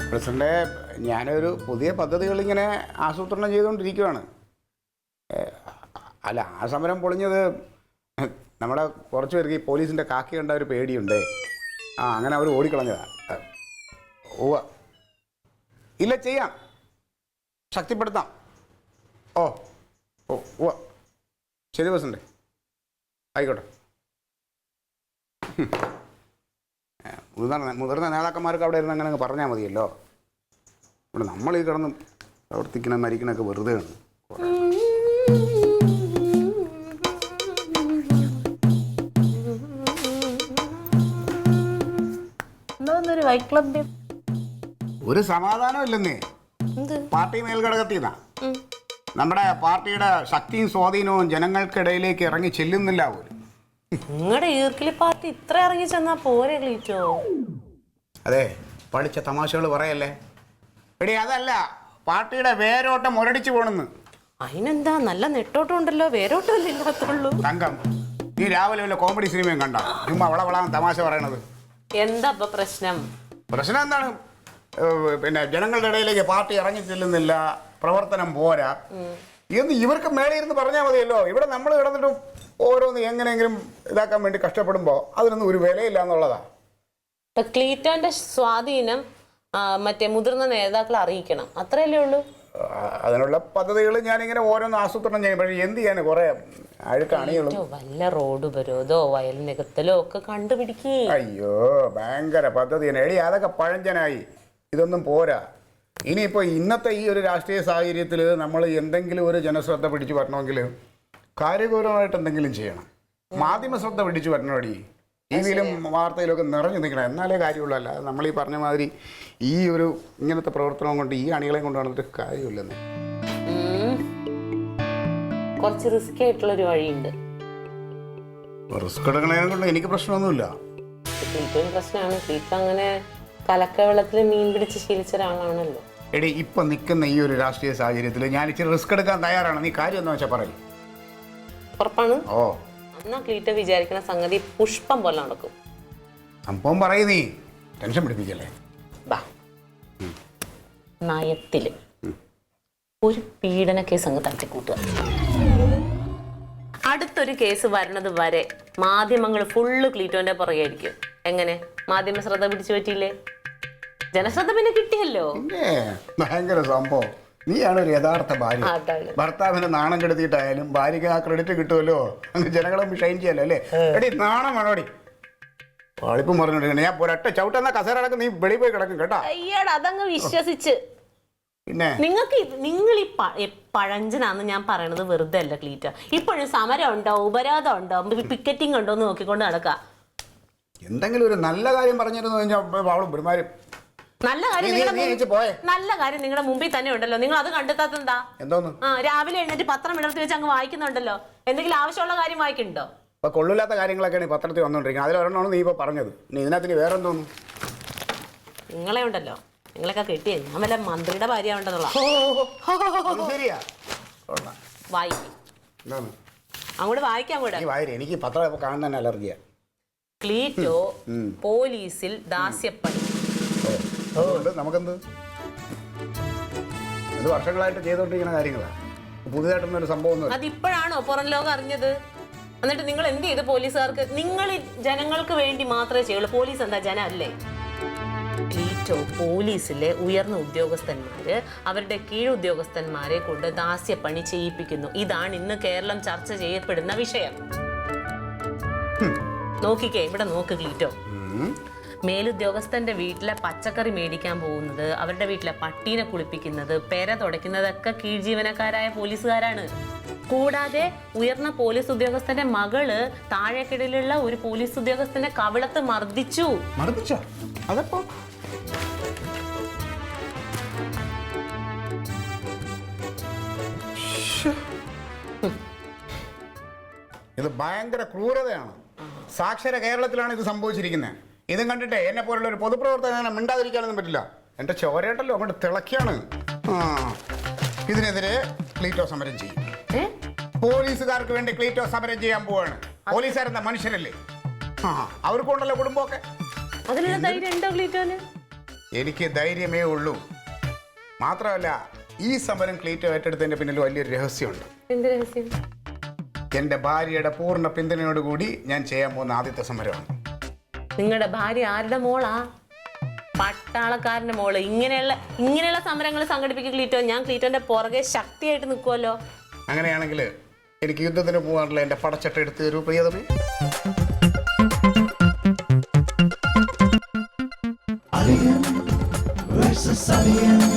President, ഞാനൊരു പുതിയ പദ്ധതികൾ ഇങ്ങനെ ആസൂത്രണം ചെയ്തുകൊണ്ടിരിക്കുകയാണ്. അല്ല, ആ സമരം പൊളിഞ്ഞത് നമ്മളെ കുറച്ച് പേർക്ക് ഈ പോലീസിൻ്റെ കാക്കി കണ്ട ഒരു പേടിയുണ്ട്. അങ്ങനെ അവർ ഓടിക്കളഞ്ഞതാ. ഓ ഇല്ല, ചെയ്യാം, ശക്തിപ്പെടുത്താം. ഓ ഓ ഓ ശരി പ്രസിഡന്റ്, ആയിക്കോട്ടെ. മുതിർന്ന നേതാക്കന്മാർക്ക് അവിടെ ഇരുന്ന് അങ്ങനെ പറഞ്ഞാൽ മതിയല്ലോ. ഇവിടെ നമ്മൾ ഈ കിടന്ന് പ്രവർത്തിക്കണം മരിക്കണമൊക്കെ വെറുതെ ആണ്. ഒരു സമാധാനം ഇല്ലെന്നേ. പാർട്ടി മേൽഘടകത്തിന്നാ. നമ്മുടെ പാർട്ടിയുടെ ശക്തിയും സ്വാധീനവും ജനങ്ങൾക്കിടയിലേക്ക് ഇറങ്ങി ചെല്ലുന്നില്ല പോലും. നിങ്ങളുടെ ഈർക്കിലി പാർട്ടി ഇത്ര ഇറങ്ങി ചെന്നാ പോരെ ക്ലീറ്റോ? അതെ, പഠിച്ച തമാശകൾ പറയല്ലേ. എടി, അതല്ല, പാർട്ടിയുടെ വേരോട്ടം മുരടിച്ചു പോണെന്ന്. അതിനെന്താ, നല്ല നെട്ടോട്ടം ഉണ്ടല്ലോ, വേരോട്ടമല്ലേ ഇല്ലാത്തുള്ളൂ. തങ്കം, നീ രാവിലെ വല്ല കോമഡി സിനിമയും കണ്ട ചുമ്മാ അവളവളാൻ തമാശ പറയണത്? എന്താ പ്രശ്നം? പ്രശ്നം എന്താണ്? പിന്നെ ജനങ്ങളുടെ ഇടയിലേക്ക് പാർട്ടി ഇറങ്ങി ചെല്ലുന്നില്ല, പ്രവർത്തനം പോരാ എന്ന് ഇവർക്ക് മേലെ ഇരുന്ന് പറഞ്ഞാൽ മതിയല്ലോ. ഇവിടെ നമ്മൾ കിടന്നിട്ടും ഓരോന്ന് എങ്ങനെയെങ്കിലും ഇതാക്കാൻ വേണ്ടി കഷ്ടപ്പെടുമ്പോൾ അതിനൊന്നും ഒരു വിലയില്ല എന്നുള്ളതാ. ക്ലീറ്റോന്റെ സ്വാധീനം മറ്റേ മുതിർന്ന നേതാക്കളെ അറിയിക്കണം, അത്രയല്ലേ ഉള്ളൂ. അതിനുള്ള പദ്ധതികൾ ഞാനിങ്ങനെ ഓരോന്ന് ആസൂത്രണം ചെയ്യും. പക്ഷേ എന്ത് ചെയ്യാൻ, കുറെ അഴുക്കാണികളും വല്ല റോഡ് ഉപരോധോ വയൽ നികത്തലോ ഒക്കെ കണ്ടുപിടിക്കേ. അയ്യോ, ഭയങ്കര പദ്ധതി തന്നെ. എടി, അതൊക്കെ പഴഞ്ചനായി, ഇതൊന്നും പോരാ. ഇനിയിപ്പോൾ ഇന്നത്തെ ഈ ഒരു രാഷ്ട്രീയ സാഹചര്യത്തിൽ നമ്മൾ എന്തെങ്കിലും ഒരു ജനശ്രദ്ധ പിടിച്ചു വരണമെങ്കിൽ കാര്യഗൗരവമായിട്ട് എന്തെങ്കിലും ചെയ്യണം. മാധ്യമ ശ്രദ്ധ പിടിച്ചു വരണോടി. ടി വിയിലും വാർത്തയിലൊക്കെ നിറഞ്ഞു നിൽക്കണം, എന്നാലേ കാര്യമുള്ളൂ. അല്ല നമ്മൾ ഈ പറഞ്ഞ മാതിരി ഈ ഒരു ഇങ്ങനത്തെ പ്രവർത്തനം കൊണ്ട് ഈ അണികളെ കൊണ്ട് നടന്നിട്ട് കാര്യമില്ലെന്ന്. കുറച്ച് റിസ്ക് ആയിട്ടുള്ളൊരു വഴിയുണ്ട്. റിസ്ക് എടുക്കണതിനെ കൊണ്ട് എനിക്ക് പ്രശ്നമൊന്നുമില്ല. പ്രശ്നമാണ്. ക്ലീറ്റോ അങ്ങനെ കലക്കവെള്ളത്തിൽ മീൻ പിടിച്ച് ശീലിച്ച ഒരാളാണല്ലോ. എടി, ഇപ്പൊ നിൽക്കുന്ന ഈ ഒരു രാഷ്ട്രീയ സാഹചര്യത്തിൽ ഞാൻ ഇച്ചിരി റിസ്ക് എടുക്കാൻ തയ്യാറാണ്. നീ കാര്യം എന്താ വെച്ചാൽ പറയും. ഉറപ്പാണ്? ഓ, എന്നാ ക്ലീറ്റോ വിചാരിക്കുന്ന സംഗതി പുഷ്പം പോലെ നടക്കും. സംഭവം പറയൂ, നീ ടെൻഷൻ പിടിപ്പിക്കല്ലേ. നയത്തില് ഒരു പീഡന കേസ് അങ്ങ് തട്ടിക്കൂട്ടുക. അടുത്തൊരു കേസ് വരണത് വരെ മാധ്യമങ്ങൾ ഫുള്ള് ക്ലീറ്റോന്റെ പുറകെയായിരിക്കും. എങ്ങനെ? മാധ്യമ ശ്രദ്ധ പിടിച്ചു പറ്റിയില്ലേ? ജനശ്രദ്ധ പിന്നെ കിട്ടിയല്ലോ. ഭയങ്കര സംഭവം. നീയാണ് ഒരു യഥാർത്ഥ ഭാര്യ. ഭർത്താവിനെ നാണം കെടുത്തിയിട്ടായാലും ഭാര്യക്ക് ആ ക്രെഡിറ്റ് കിട്ടുമല്ലോ. അങ്ങ് ജനങ്ങളെ ഷൈൻ ചെയ്യാലോ അല്ലേ? എടി, നാണം വേണോടി. പാളിപ്പം പറഞ്ഞോണ്ടിരിക്കണേ. ഞാൻ ഒരൊറ്റ ചവിട്ടെന്ന കസേര അടക്കം നീ വെളിയിൽ പോയി കിടക്കും കേട്ടോ. അയ്യടാ, അതങ്ങ് വിശ്വസിച്ച്. പിന്നെ നിങ്ങൾ ഈ പഴഞ്ചനാന്ന് ഞാൻ പറയണത് വെറുതെ അല്ല ക്ലീറ്റോ. ഇപ്പോഴും സമരം ഉണ്ടോ, ഉപരോധം ഉണ്ടോ, പിക്കറ്റിംഗ് ഉണ്ടോ എന്ന് നോക്കിക്കൊണ്ട് നടക്കുക. എന്തെങ്കിലും ഒരു നല്ല കാര്യം പറഞ്ഞിരുന്നു കഴിഞ്ഞാൽ അവളും പെരുമാരും. നല്ല കാര്യം നിങ്ങളുടെ മുമ്പിൽ തന്നെ ഉണ്ടല്ലോ. നിങ്ങൾ അത് കണ്ടെത്താത്തെന്താ? എന്തോന്ന്? രാവിലെ എഴുന്നേറ്റ് പത്രം ഇടർത്തി വെച്ച് അങ്ങ് വായിക്കുന്നുണ്ടല്ലോ. എന്തെങ്കിലും ആവശ്യമുള്ള കാര്യം വായിക്കുന്നുണ്ടോ? ഇപ്പൊ കൊള്ളില്ലാത്ത കാര്യങ്ങളൊക്കെയാണ് ഈ പത്രത്തിൽ വന്നോണ്ടിരിക്കുന്നത്. അതിലൊരെണ്ണമാണ് നീ ഇപ്പൊ പറഞ്ഞത്. നീ ഇതിനകത്ത് വേറെ എന്തോന്നു? നിങ്ങളെ ഉണ്ടല്ലോ, നിങ്ങളൊക്കെ കെട്ടിയേ ഞാൻ വല്ല മന്ത്രിയുടെ ഭാര്യ ഉണ്ടെന്നുള്ള. വായിക്കും അങ്ങോട്ട് വായിക്കാൻ കൂടെ. എനിക്ക് പത്രം കാണുന്ന അലർജിയാ. ക്ലീറ്റോ പോലീസിൽ ദാസ്യപ്പണി. നമുക്കെന്ത്, ഇത് വർഷങ്ങളായിട്ട് ചെയ്തോണ്ടിരിക്കുന്ന കാര്യങ്ങളാ. പുതിയതായിട്ടൊന്നും ഒരു സംഭവം. അതിപ്പോഴാണോ പുറം ലോകം അറിഞ്ഞത്? എന്നിട്ട് നിങ്ങൾ എന്ത് ചെയ്ത് പോലീസുകാർക്ക്? നിങ്ങൾ ജനങ്ങൾക്ക് വേണ്ടി മാത്രമേ ചെയ്യുള്ളൂ. പോലീസ് എന്താ ജനം അല്ലേ? ക്ലീറ്റോ പോലീസിലെ ഉയർന്ന ഉദ്യോഗസ്ഥന്മാര് അവരുടെ കീഴുദ്യോഗസ്ഥന്മാരെ കൊണ്ട് ദാസ്യപ്പണി ചെയ്യിപ്പിക്കുന്നു. ഇതാണ് ഇന്ന് കേരളം ചർച്ച ചെയ്യപ്പെടുന്ന വിഷയം. നോക്കിക്കേ, ഇവിടെ നോക്ക് ക്ലീറ്റോ. മേലുദ്യോഗസ്ഥന്റെ വീട്ടിലെ പച്ചക്കറി മേടിക്കാൻ പോകുന്നത്, അവരുടെ വീട്ടിലെ പട്ടീനെ കുളിപ്പിക്കുന്നത്, പെര തുടയ്ക്കുന്നതൊക്കെ കീഴ്ജീവനക്കാരായ പോലീസുകാരാണ്. കൂടാതെ ഉയർന്ന പോലീസ് ഉദ്യോഗസ്ഥന്റെ മകള് താഴേക്കിടയിലുള്ള ഒരു പോലീസ് ഉദ്യോഗസ്ഥന്റെ കവിളത്ത് മർദ്ദിച്ചു. അതപ്പോ ഇത് ഭയങ്കര ക്രൂരതയാണ്. സാക്ഷര കേരളത്തിലാണ് ഇത് സംഭവിച്ചിരിക്കുന്നത്. ഇതും കണ്ടിട്ട് എന്നെ പോലുള്ള ഒരു പൊതുപ്രവർത്തകനെ മിണ്ടാതിരിക്കാനൊന്നും പറ്റില്ല. എൻ്റെ ചോരേട്ടല്ലോ അങ്ങോട്ട് തിളക്കിയാണ്. ഇതിനെതിരെ ക്ലീറ്റോ സമരം ചെയ്യും. പോലീസുകാർക്ക് വേണ്ടി ക്ലീറ്റോ സമരം ചെയ്യാൻ പോവാണ്. പോലീസുകാരെന്താ മനുഷ്യരല്ലേ? അവർക്കുണ്ടല്ലോ കുടുംബമൊക്കെ. അതിനുള്ള ധൈര്യം ഉണ്ടോ ക്ലീറ്റോന്? എനിക്ക് ധൈര്യമേ ഉള്ളൂ. മാത്രമല്ല ഈ സമരം ക്ലീറ്റോ ഏറ്റെടുത്തതിൻ്റെ പിന്നിൽ വലിയൊരു രഹസ്യമുണ്ട്. എന്ത് രഹസ്യം? എൻ്റെ ഭാര്യയുടെ പൂർണ്ണ പിന്തുണയോടുകൂടി ഞാൻ ചെയ്യാൻ പോകുന്ന ആദ്യത്തെ സമരമാണ്. നിങ്ങളുടെ ഭാര്യ ആരുടെ മോളാ? പട്ടാളക്കാരന്റെ മോള്. ഇങ്ങനെയുള്ള സമരങ്ങൾ സംഘടിപ്പിക്കും ക്ലീറ്റോ. ഞാൻ ക്ലീറ്റോന്റെ പുറകെ ശക്തിയായിട്ട് നിൽക്കുമല്ലോ. അങ്ങനെയാണെങ്കിൽ എനിക്ക് യുദ്ധത്തിന് പോകാനുള്ള എൻ്റെ പടച്ചട്ട എടുത്ത് തരൂ പ്രിയതമേ. Alien versus Alien.